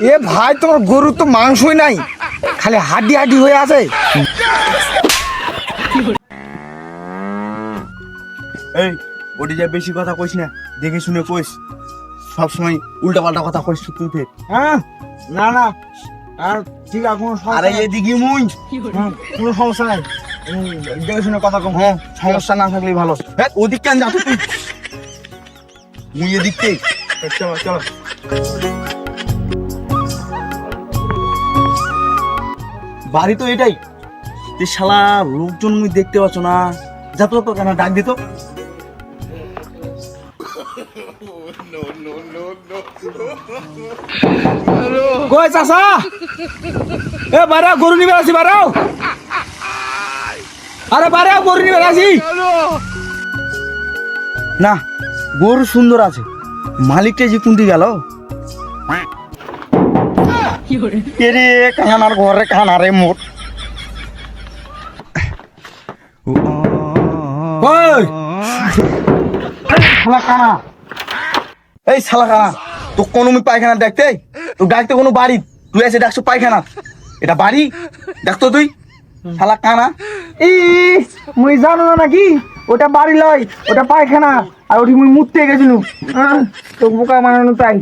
এ ভাই তোমার গরু তো মাংসই নাই, খালি হাড্ডি হাড্ডি হয়ে আছে। এই ওটি যা বেশি কথা কইস না, দেখে শুনে কইস। সবসময় উল্টা পাল্টা কথা কইস তুই ফের। হ্যাঁ না না আর ঠিক আছে, কোনো সমস্যা আরে নাই। এদিকে মুই কোনো সমস্যা নাই, দেখে শুনে কথা কম। হ্যাঁ, সমস্যা না থাকলেই ভালো। হ্যাঁ, ওদিক কেন যাচ্ছ তুই? মুই এদিকতে। চলো চলো। বাড়ি তো এটাই। তুই শালা লোকজন মুই দেখতে পাচ্ছ না। যা তো কেন ডাক দিত। কই চাচা, এ বাড়াও গরু নিবে আসি, বাড়াও। আরে বাড়াও গরু নিবে আসি। না, গরু সুন্দর আছে, মালিকটা যে কুন্তি গেল। এরে কানার ঘরে কানারে মোট। ওই শালা কানা, এই শালা কানা, তো কোনো মুই পায়খানা দেখতে, তো ডাকতে কোনো বাড়ি, তুই এসে ডাকছো পায়খানা। এটা বাড়ি দেখতো তুই, শালা কানা। ই মুই জানো না নাকি ওটা বাড়ি লয়, ওটা পায়খানা। আর ওটি মুই মুততে গেছিল, তো বোকা বানানো তাই।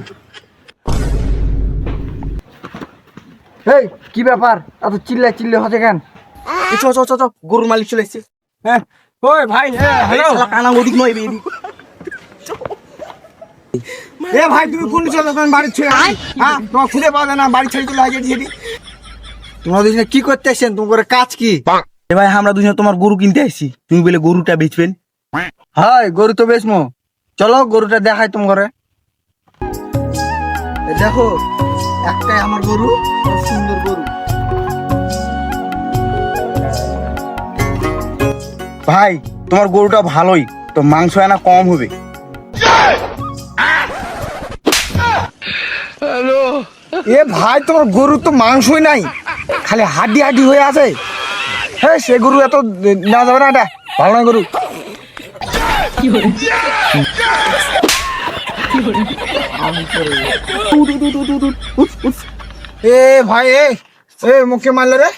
এই কি ব্যাপার, এত চিল্লা চিল্লি হচ্ছে কেন? চ চ চ চ, গরুর মালিক চলে এসছে। হ্যাঁ ওই ভাই, এই শালা কানা ওদিক নয়, এদিক। এ ভাই তুমি কোন চলে বাড়ি ছেড়ে? হ্যাঁ তোমার খুঁজে পাওয়া যায় না, বাড়ি ছেড়ে চলে আসে সেটি। তোমরা দুজনে কি করতে আসছেন? তোমার কাজ কি? এ ভাই, আমরা দুজন তোমার গরু কিনতে আসছি, তুমি বলে গরুটা বেচবেন। হয় গরু তো বেচমো, চলো গরুটা দেখাই তোমার ঘরে। দেখো একটাই আমার গরু, খুব সুন্দর গরু। ভাই তোমার গরুটা ভালোই তো, মাংস আনা কম হবে। এ ভাই তোমার গরু তো মাংসই নাই, খালি হাড্ডি হাড্ডি হয়ে আছে। হ্যাঁ সে গরু এত নেওয়া যাবে না, এটা ভালো নয় গরু। এ ভাই এ মুখে মারলে রে।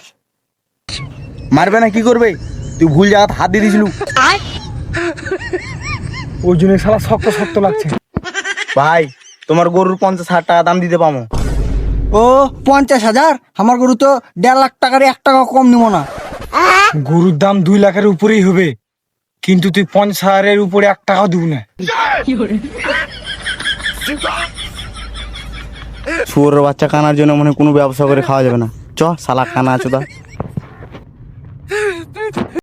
মারবে না কি করবে, তুই ভুল জায়গাতে হাত দিয়ে দিয়েছিল। ওই জন্য শালা শক্ত শক্ত লাগছে। ভাই তোমার গরুর 50,000 টাকা দাম দিতে পামো। ও 50,000? আমার গরু তো 1.5 লাখ টাকার 1 টাকা কম নিব না। গরুর দাম 2 লাখের উপরেই হবে, কিন্তু তুই 50,000-এর উপরে 1 টাকাও দিব না। শুয়োরের বাচ্চা কানার জন্য মনে হয় কোনো ব্যবসা করে খাওয়া যাবে না। চ শালা কানা আছে দা।